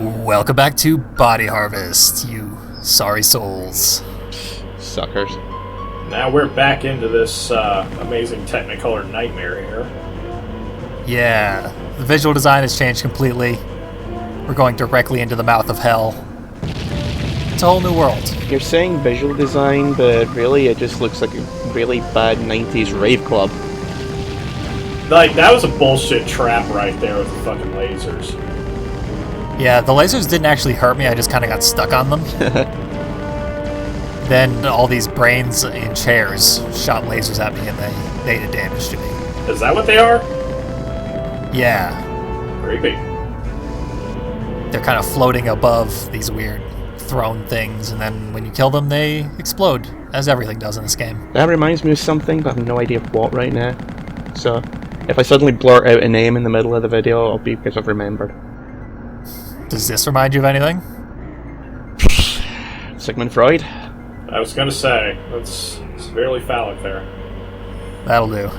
Welcome back to Body Harvest, you sorry souls. Suckers. Now we're back into this amazing Technicolor nightmare here. Yeah, the visual design has changed completely. We're going directly into the mouth of hell. It's a whole new world. You're saying visual design, but really it just looks like a really bad 90s rave club. Like, that was a bullshit trap right there with the fucking lasers. Yeah, the lasers didn't actually hurt me, I just kind of got stuck on them. Then all these brains in chairs shot lasers at me and they did damage to me. Is that what they are? Yeah. Creepy. They're kind of floating above these weird throne things, and then when you kill them, they explode, as everything does in this game. That reminds me of something, but I have no idea what right now. So, if I suddenly blurt out a name in the middle of the video, it'll be because I've remembered. Does this remind you of anything? Sigmund Freud? I was gonna say, that's severely phallic there. That'll do.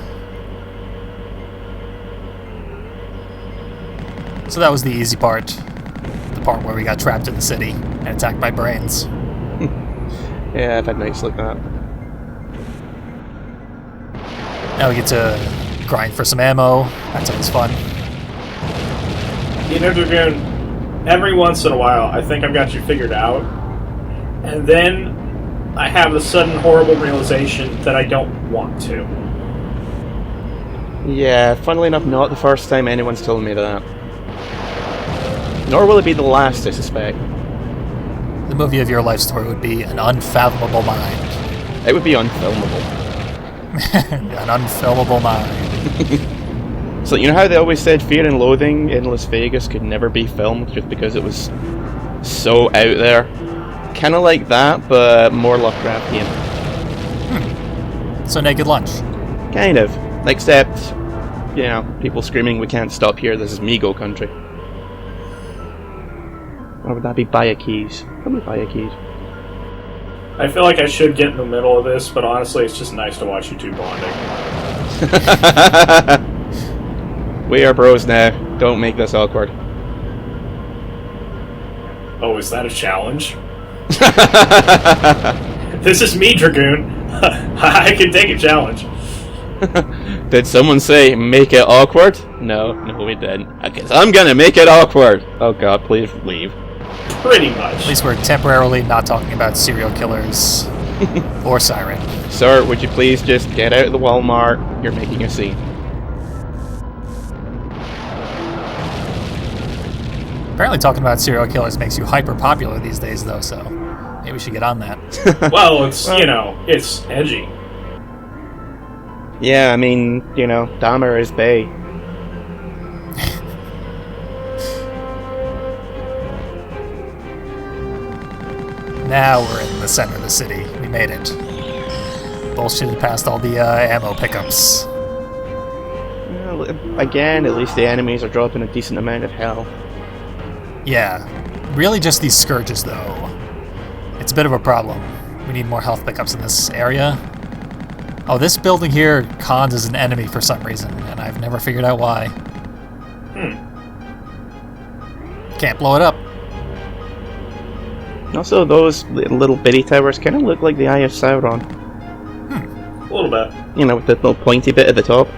So that was the easy part. The part where we got trapped in the city and attacked by brains. Yeah, I've had nights like that. Now we get to grind for some ammo. That's always fun. You know, Dragoon, every once in a while, I think I've got you figured out, and then I have the sudden horrible realization that I don't want to. Yeah, funnily enough, not the first time anyone's told me that. Nor will it be the last, I suspect. The movie of your life story would be An Unfathomable Mind. It would be unfilmable. An unfilmable mind. So, you know how they always said Fear and Loathing in Las Vegas could never be filmed just because it was so out there? Kind of like that, but more Lovecraftian. So Naked Lunch. Kind of. Except, you know, people screaming, "We can't stop here, this is Migo country." Or would that be Baya Keys? Probably Baya Keys. I feel like I should get in the middle of this, but honestly, it's just nice to watch you two bonding. We are bros now. Don't make this awkward. Oh, is that a challenge? This is me, Dragoon. I can take a challenge. Did someone say make it awkward? No, we didn't. I guess I'm gonna make it awkward. Oh god, please leave. Pretty much. At least we're temporarily not talking about serial killers or Siren. Sir, would you please just get out of the Walmart? You're making a scene. Apparently talking about serial killers makes you hyper popular these days, though, so maybe we should get on that. Well, it's, you know, it's edgy. Yeah, I mean, you know, Dahmer is bae. Now we're in the center of the city. We made it. Bullshitted past all the ammo pickups. Well, again, at least the enemies are dropping a decent amount of health. Yeah, really just these scourges, though. It's a bit of a problem. We need more health pickups in this area. Oh, this building here cons as an enemy for some reason, and I've never figured out why. Can't blow it up. Also, those little bitty towers kind of look like the Eye of Sauron. A little bit. You know, with the little pointy bit at the top.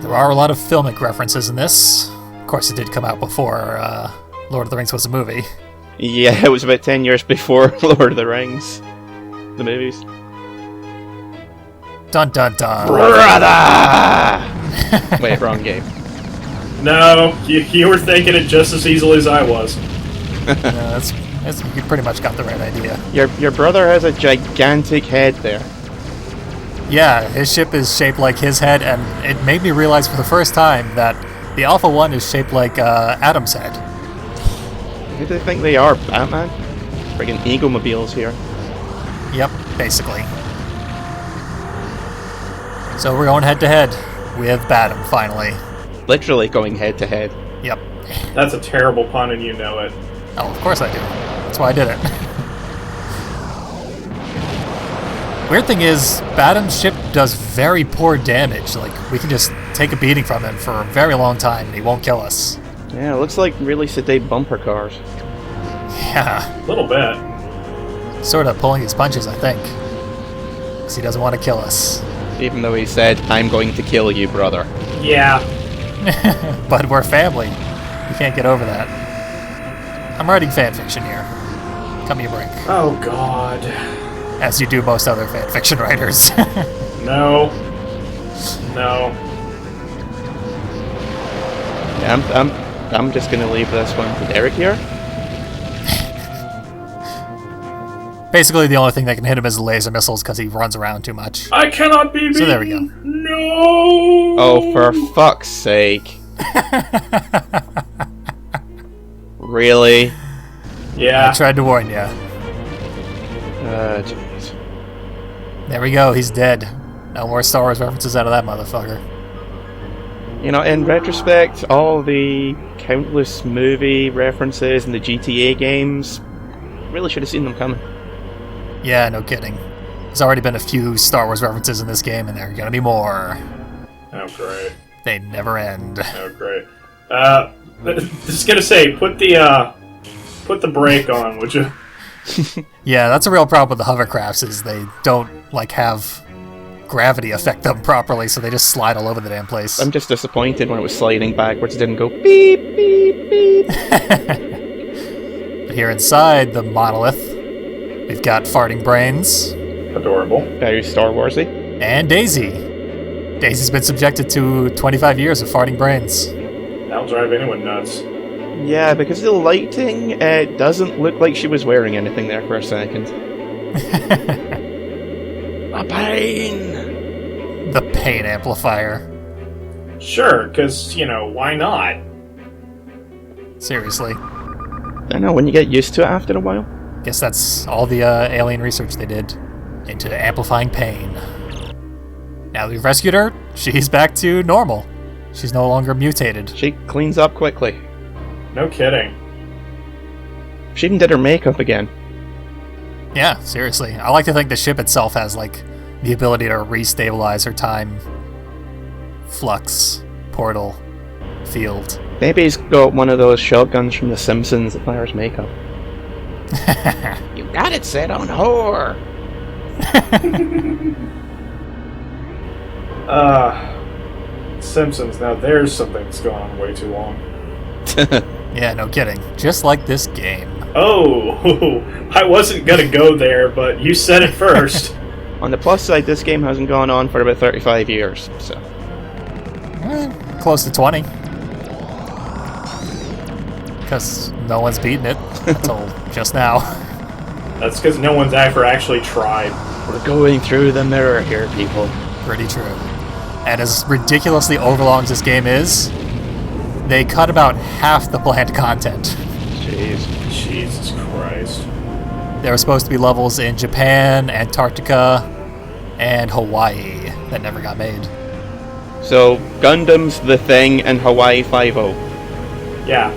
There are a lot of filmic references in this. Of course, it did come out before Lord of the Rings was a movie. Yeah, it was about 10 years before Lord of the Rings. The movies. Dun dun dun. Brother! Wait, wrong game. No, you were thinking it just as easily as I was. You pretty much got the right idea. Your brother has a gigantic head there. Yeah, his ship is shaped like his head, and it made me realize for the first time that the Alpha 1 is shaped like Adam's head. Who do they think they are, Batman? Friggin' egomobiles here. Yep, basically. So we're going head to head with Badam, finally. Literally going head to head. Yep. That's a terrible pun and you know it. Oh, of course I do. That's why I did it. Weird thing is, Badam's ship does very poor damage. Like, we can just take a beating from him for a very long time and he won't kill us. Yeah, it looks like really sedate bumper cars. Yeah, A little bit. sort of pulling his punches, I think. Because he doesn't want to kill us. Even though he said, I'm going to kill you, brother. Yeah. But we're family. You can't get over that. I'm writing fanfiction here. Cut me a break. Oh, God. As you do most other fanfiction writers. No. No. Yeah, I'm just gonna leave this one to Derek here. Basically, the only thing that can hit him is laser missiles because he runs around too much. I cannot be beaten. So there we go. No. Oh, for fuck's sake. Really? Yeah. I tried to warn you. Jeez. There we go, he's dead. No more Star Wars references out of that motherfucker. You know, in retrospect, all the countless movie references in the GTA games, really should have seen them coming. Yeah, no kidding. There's already been a few Star Wars references in this game, and there are gonna be more. Oh, great. They never end. Oh, great. Just gonna say, put the brake on, would you? Yeah, that's a real problem with the hovercrafts, is they don't, like, have gravity affect them properly, so they just slide all over the damn place. I'm just disappointed when it was sliding backwards, it didn't go beep, beep, beep. But here inside the monolith, we've got farting brains. Adorable. Very Star Warsy. And Daisy. Daisy's been subjected to 25 years of farting brains. That'll drive anyone nuts. Yeah, because of the lighting, it doesn't look like she was wearing anything there for a second. A pain! The pain amplifier. Sure, because, why not? Seriously. I don't know, when you get used to it after a while. Guess that's all the alien research they did into amplifying pain. Now that we've rescued her, she's back to normal. She's no longer mutated. She cleans up quickly. No kidding. She even did her makeup again. Yeah, seriously. I like to think the ship itself has, like, the ability to restabilize her time flux portal field. Maybe he's got one of those shotguns from The Simpsons that fires makeup. You got it set on whore! Simpsons, now there's something that's gone on way too long. Yeah, no kidding. Just like this game. Oh, I wasn't gonna go there, but you said it first. On the plus side, this game hasn't gone on for about 35 years, so... Close to 20. Because no one's beaten it until just now. That's because no one's ever actually tried. We're going through the mirror here, people. Pretty true. And as ridiculously overlong as this game is, they cut about half the planned content. Jeez. Jesus Christ. There were supposed to be levels in Japan, Antarctica, and Hawaii that never got made. So, Gundam's The Thing and Hawaii 5-0. Yeah.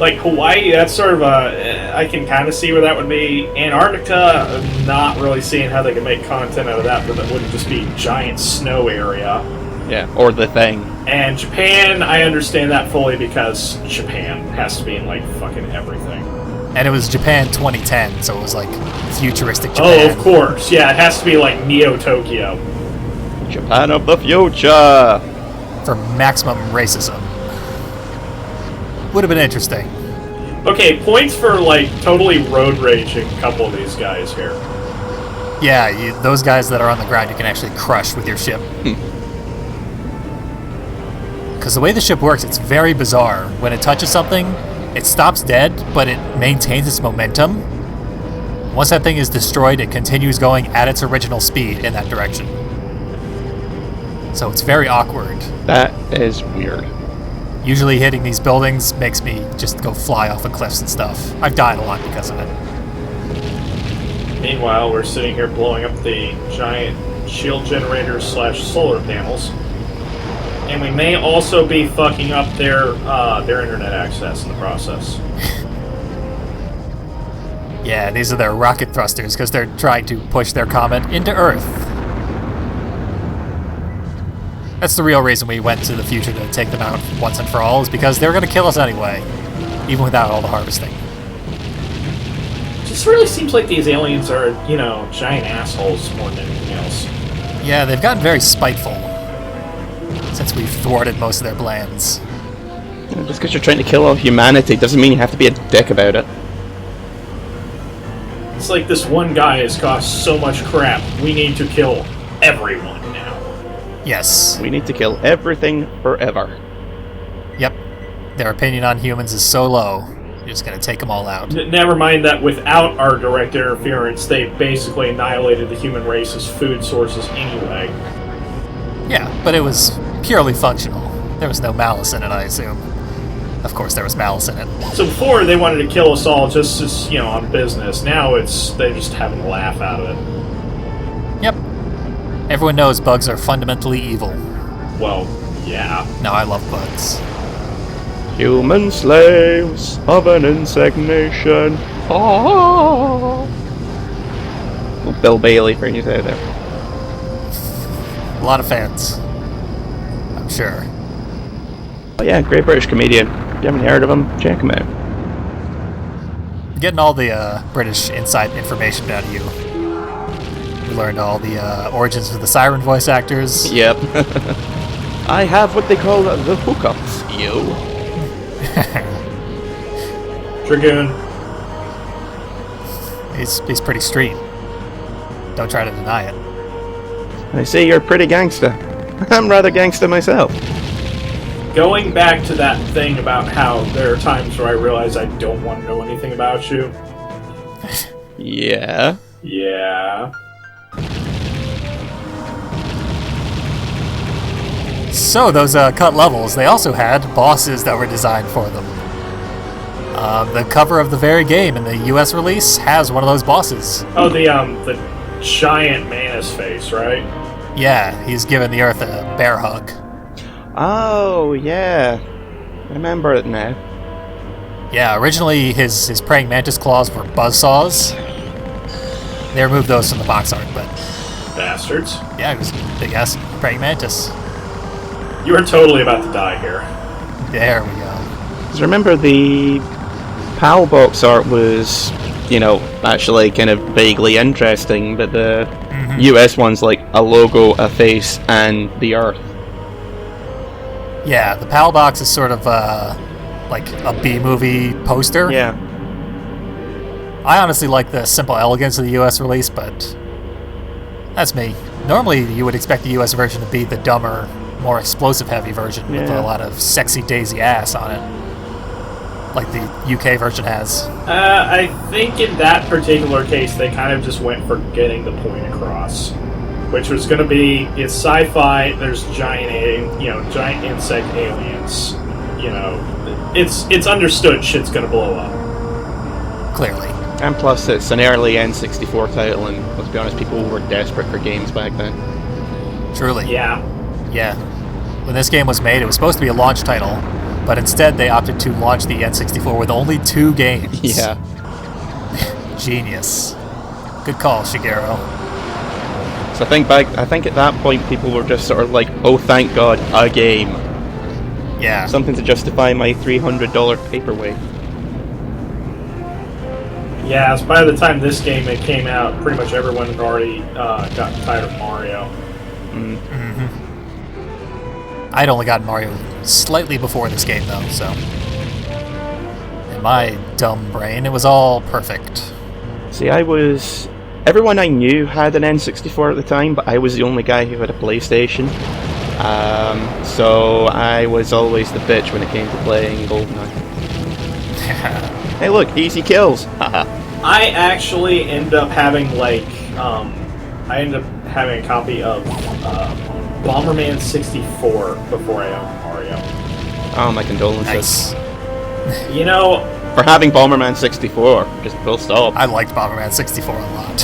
Like, Hawaii, that's sort of I can kind of see where that would be. Antarctica, I'm not really seeing how they could make content out of that, but that wouldn't just be giant snow area. Yeah, or The Thing. And Japan, I understand that fully because Japan has to be in, like, fucking everything. And it was Japan 2010, so it was like futuristic Japan. Oh, of course. Yeah, it has to be like Neo-Tokyo. Japan of the future! For maximum racism. Would have been interesting. Okay, points for, like, totally road raging a couple of these guys here. Yeah, those guys that are on the ground you can actually crush with your ship. Because the way the ship works, it's very bizarre. When it touches something, it stops dead, but it maintains its momentum. Once that thing is destroyed, it continues going at its original speed in that direction. So it's very awkward. That is weird. Usually hitting these buildings makes me just go fly off of cliffs and stuff. I've died a lot because of it. Meanwhile, we're sitting here blowing up the giant shield generators / solar panels. And we may also be fucking up their internet access in the process. Yeah, these are their rocket thrusters because they're trying to push their comet into Earth. That's the real reason we went to the future to take them out once and for all, is because they were going to kill us anyway, even without all the harvesting. It just really seems like these aliens are, giant assholes more than anything else. Yeah, they've gotten very spiteful since we've thwarted most of their plans. Just because you're trying to kill all humanity doesn't mean you have to be a dick about it. It's like this one guy has caused so much crap, we need to kill everyone now. Yes. We need to kill everything forever. Yep. Their opinion on humans is so low, you're just going to take them all out. Never mind that without our direct interference, they basically annihilated the human race's food sources anyway. Yeah, but it was purely functional. There was no malice in it, I assume. Of course there was malice in it. So before, they wanted to kill us all just as, on business. Now they're just having a laugh out of it. Yep. Everyone knows bugs are fundamentally evil. Well, yeah. No, I love bugs. Human slaves of an insect nation. Oh. Well, Bill Bailey for you out there. A lot of fans. I'm sure. Oh yeah, great British comedian. If you haven't heard of him, check him out. Getting all the British inside information out of you. We learned all the origins of the Siren voice actors. Yep. I have what they call the hookups, yo. Dragoon. He's pretty street. Don't try to deny it. I say you're pretty gangsta. I'm rather gangsta myself. Going back to that thing about how there are times where I realize I don't want to know anything about you. Yeah. Yeah. So those cut levels, they also had bosses that were designed for them. The cover of the very game in the US release has one of those bosses. Oh, the giant Manus face, right? Yeah, he's giving the Earth a bear hug. Oh, yeah. I remember it now. Yeah, originally his praying mantis claws were buzzsaws. They removed those from the box art, but Bastards. yeah, it was a big ass praying mantis. You are totally about to die here. There we go. 'Cause remember the PAL box art was, actually kind of vaguely interesting, but the US one's like a logo, a face, and the Earth. Yeah, the PAL box is sort of like a B-movie poster. Yeah. I honestly like the simple elegance of the US release, but that's me. Normally you would expect the US version to be the dumber, more explosive heavy version with Yeah. a lot of sexy daisy ass on it. Like the UK version has. I think in that particular case, they kind of just went for getting the point across, which was going to be it's sci-fi. There's giant insect aliens. It's understood shit's going to blow up. Clearly. And plus, it's an early N64 title, and let's be honest, people were desperate for games back then. Truly. Yeah. Yeah. When this game was made, it was supposed to be a launch title, but instead they opted to launch the N64 with only 2 games. Yeah. Genius. Good call, Shigeru. So I think at that point, people were just sort of like, oh, thank God, a game. Yeah. Something to justify my $300 paperweight. Yeah, so by the time this game came out, pretty much everyone had already gotten tired of Mario. I'd only gotten Mario slightly before this game, though, so in my dumb brain, it was all perfect. See, everyone I knew had an N64 at the time, but I was the only guy who had a PlayStation. So I was always the bitch when it came to playing GoldenEye. Hey look, easy kills! Haha. I actually ended up having a copy of Bomberman 64 before I owned Mario. Oh, my condolences. Nice. For having Bomberman 64, just full stop. I liked Bomberman 64 a lot.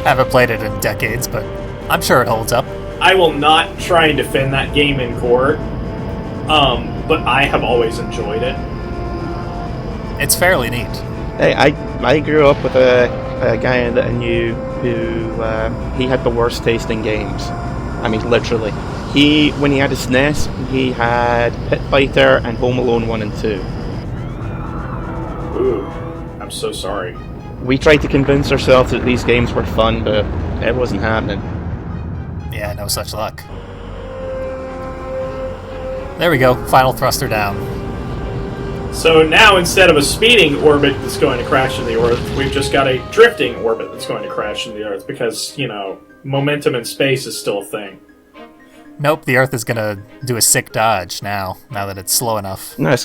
Haven't played it in decades, but I'm sure it holds up. I will not try and defend that game in court, but I have always enjoyed it. It's fairly neat. Hey, I grew up with a guy that I knew who he had the worst taste in games. I mean, literally. When he had his SNES, he had Pit Fighter and Home Alone 1 and 2. Ooh, I'm so sorry. We tried to convince ourselves that these games were fun, but it wasn't happening. Yeah, no such luck. There we go, final thruster down. So now, instead of a speeding orbit that's going to crash into the Earth, we've just got a drifting orbit that's going to crash into the Earth because, momentum in space is still a thing. Nope, the Earth is gonna do a sick dodge now that it's slow enough. No,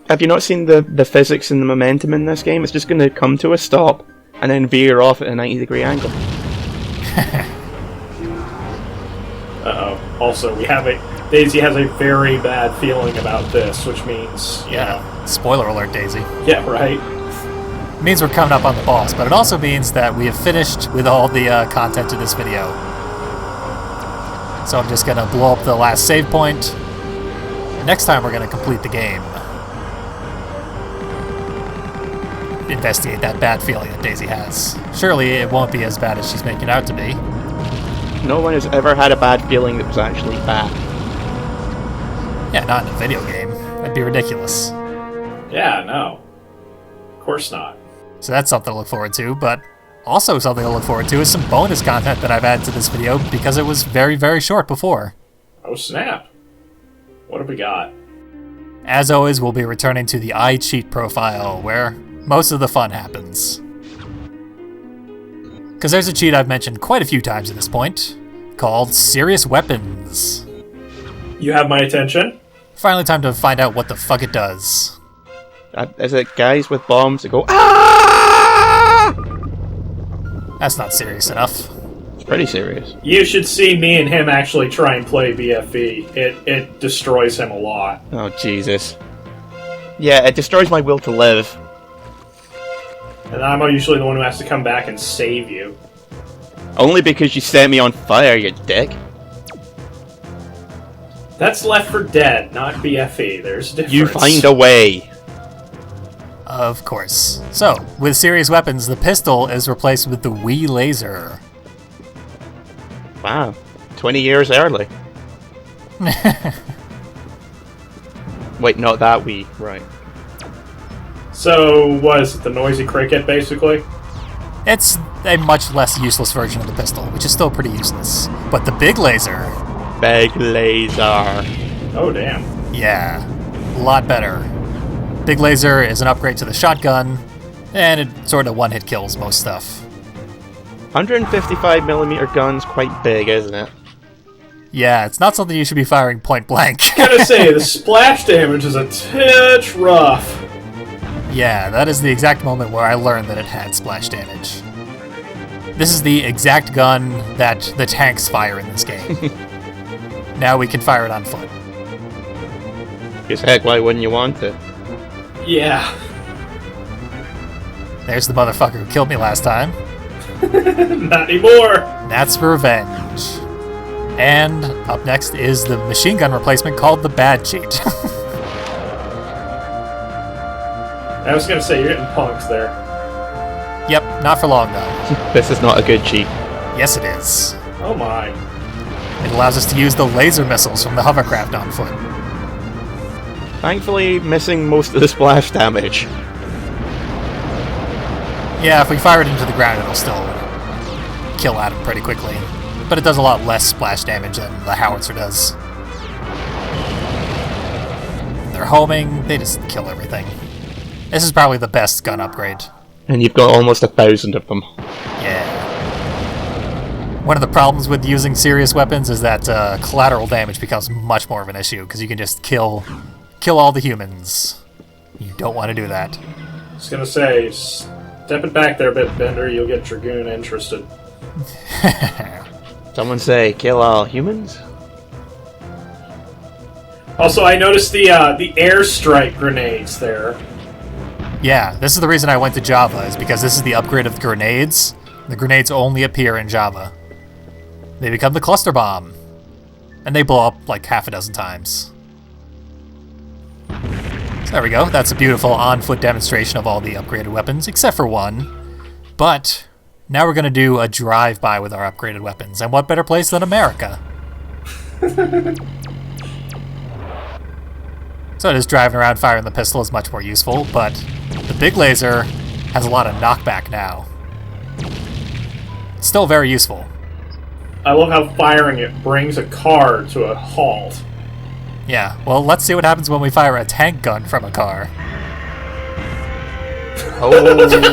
have you not seen the physics and the momentum in this game? It's just going to come to a stop and then veer off at a 90-degree angle. Uh-oh. Also, Daisy has a very bad feeling about this, which means, Spoiler alert, Daisy. Yeah, right? It means we're coming up on the boss, but it also means that we have finished with all the content of this video. So I'm just gonna blow up the last save point. Next time we're gonna complete the game. Investigate that bad feeling that Daisy has. Surely it won't be as bad as she's making it out to be. No one has ever had a bad feeling that was actually bad. Yeah, not in a video game. That'd be ridiculous. Yeah, no. Of course not. So that's something to look forward to, but also something to look forward to is some bonus content that I've added to this video because it was very, very short before. Oh, snap. What have we got? As always, we'll be returning to the iCheat profile, where most of the fun happens. Because there's a cheat I've mentioned quite a few times at this point, called Serious Weapons. You have my attention. Finally time to find out what the fuck it does. Is it guys with bombs that go, ah? That's not serious enough. It's pretty serious. You should see me and him actually try and play BFE. It destroys him a lot. Oh, Jesus. Yeah, it destroys my will to live. And I'm usually the one who has to come back and save you. Only because you set me on fire, you dick. That's Left 4 Dead, not BFE. There's a difference. You find a way. Of course. So, with serious weapons, the pistol is replaced with the Wii laser. Wow. 20 years early. Wait, not that Wii. Right. So, what is it, the noisy cricket, basically? It's a much less useless version of the pistol, which is still pretty useless. But the big laser... Big laser. Oh, damn. Yeah, a lot better. Big laser is an upgrade to the shotgun, and it sort of one-hit kills most stuff. 155mm gun's quite big, isn't it? Yeah, it's not something you should be firing point blank. Gotta say, the splash damage is a titch rough. Yeah, that is the exact moment where I learned that it had splash damage. This is the exact gun that the tanks fire in this game. Now we can fire it on foot. Because heck, why wouldn't you want it? Yeah. There's the motherfucker who killed me last time. Not anymore. That's revenge. And up next is the machine gun replacement called the Bad Cheat. I was gonna say, you're getting punks there. Yep, not for long though. This is not a good cheat. Yes it is. Oh my. It allows us to use the laser missiles from the hovercraft on foot. Thankfully, missing most of the splash damage. Yeah, if we fire it into the ground, it'll still kill at him pretty quickly. But it does a lot less splash damage than the howitzer does. When they're homing, they just kill everything. This is probably the best gun upgrade. And you've got almost 1,000 of them. Yeah. One of the problems with using serious weapons is that collateral damage becomes much more of an issue, because you can just kill all the humans. You don't want to do that. I was gonna say, step it back there a bit, Bender, you'll get Dragoon interested. Someone say, kill all humans? Also, I noticed the airstrike grenades there. Yeah, this is the reason I went to Java, is because this is the upgrade of the grenades. The grenades only appear in Java. They become the cluster bomb. And they blow up like half a dozen times. So there we go. That's a beautiful on-foot demonstration of all the upgraded weapons, except for one. But now we're going to do a drive-by with our upgraded weapons. And what better place than America? So just driving around firing the pistol is much more useful, but the big laser has a lot of knockback now. Still very useful. I love how firing it brings a car to a halt. Yeah, well, let's see what happens when we fire a tank gun from a car. Oh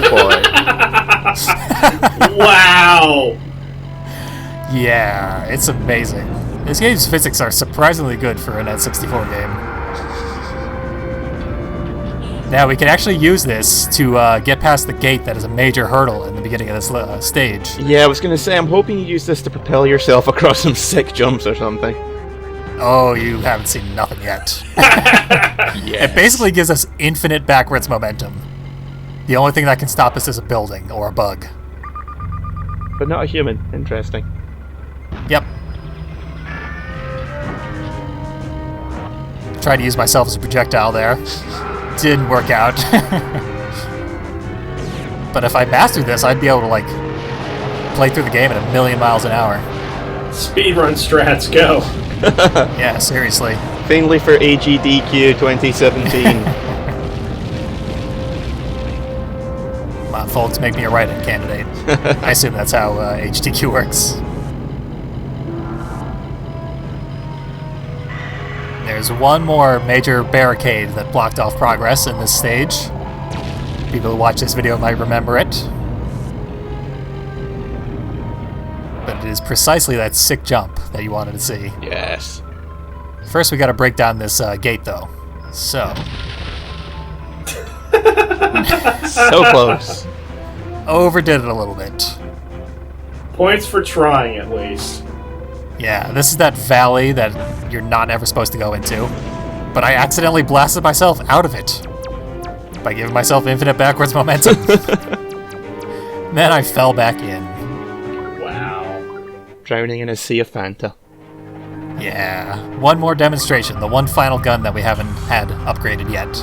boy. Wow! Yeah, it's amazing. This game's physics are surprisingly good for an N64 game. Now, we can actually use this to get past the gate that is a major hurdle in the beginning of this stage. Yeah, I was gonna say, I'm hoping you use this to propel yourself across some sick jumps or something. Oh, you haven't seen nothing yet. Yes. It basically gives us infinite backwards momentum. The only thing that can stop us is a building or a bug. But not a human. Interesting. Yep. Tried to use myself as a projectile there. Didn't work out. But if I mastered this, I'd be able to, like, play through the game at 1,000,000 miles an hour. Speedrun strats, go! Yeah, seriously. Finally for AGDQ 2017. Come on, folks, make me a write-in candidate. I assume that's how HDQ works. There's one more major barricade that blocked off progress in this stage. People who watch this video might remember it. But it is precisely that sick jump that you wanted to see. Yes. First, we gotta break down this gate, though. So. So close. Overdid it a little bit. Points for trying, at least. Yeah, this is that valley that you're not ever supposed to go into. But I accidentally blasted myself out of it by giving myself infinite backwards momentum. Then I fell back in. Wow. Drowning in a sea of Fanta. Yeah, one more demonstration, the one final gun that we haven't had upgraded yet.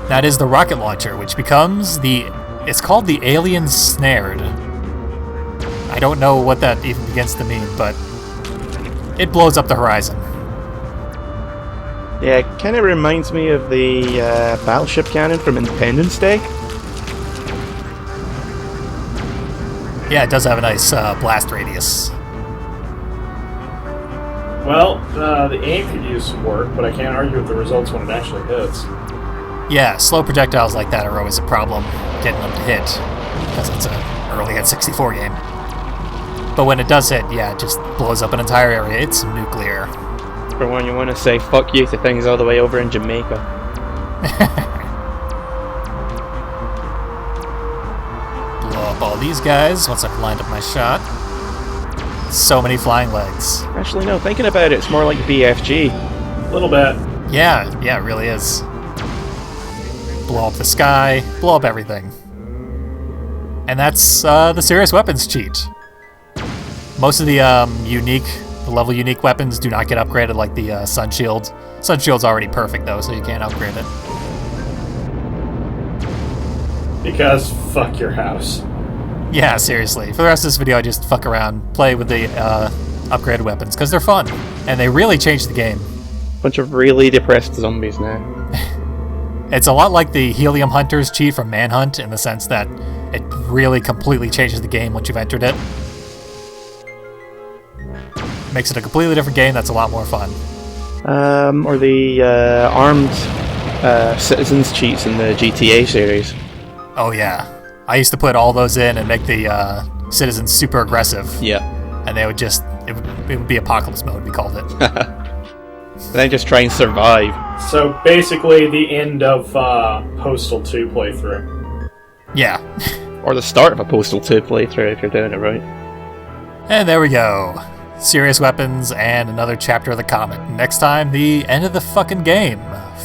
That is the rocket launcher, which becomes it's called the Alien Snared. I don't know what that even begins to mean, but it blows up the horizon. Yeah, it kind of reminds me of the battleship cannon from Independence Day. Yeah, it does have a nice blast radius. Well, the aim could use some work, but I can't argue with the results when it actually hits. Yeah, slow projectiles like that are always a problem, getting them to hit, because it's an early N64 game. But when it does hit, yeah, it just blows up an entire area. It's nuclear. For one, you want to say fuck you to things all the way over in Jamaica. Blow up all these guys once I've lined up my shot. So many flying legs. Actually, no, thinking about it, it's more like BFG. A little bit. Yeah, it really is. Blow up the sky, blow up everything. And that's the serious weapons cheat. Most of the level unique weapons do not get upgraded like the Sun Shield. Sun Shield's already perfect though, so you can't upgrade it. Because fuck your house. Yeah, seriously. For the rest of this video, I just fuck around, play with the upgraded weapons, because they're fun. And they really changed the game. Bunch of really depressed zombies now. It's a lot like the Helium Hunters cheat from Manhunt, in the sense that it really completely changes the game once you've entered it. Makes it a completely different game that's a lot more fun. Or the armed citizens cheats in the GTA series. Oh yeah. I used to put all those in and make the citizens super aggressive. Yeah. And they would just, it would be apocalypse mode, we called it. Then just try and survive. So basically the end of Postal 2 playthrough. Yeah. Or the start of a Postal 2 playthrough if you're doing it right. And there we go. Serious weapons and another chapter of the Comet. Next time, the end of the fucking game.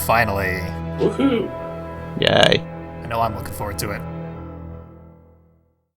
Finally. Woohoo! Yay. I know I'm looking forward to it.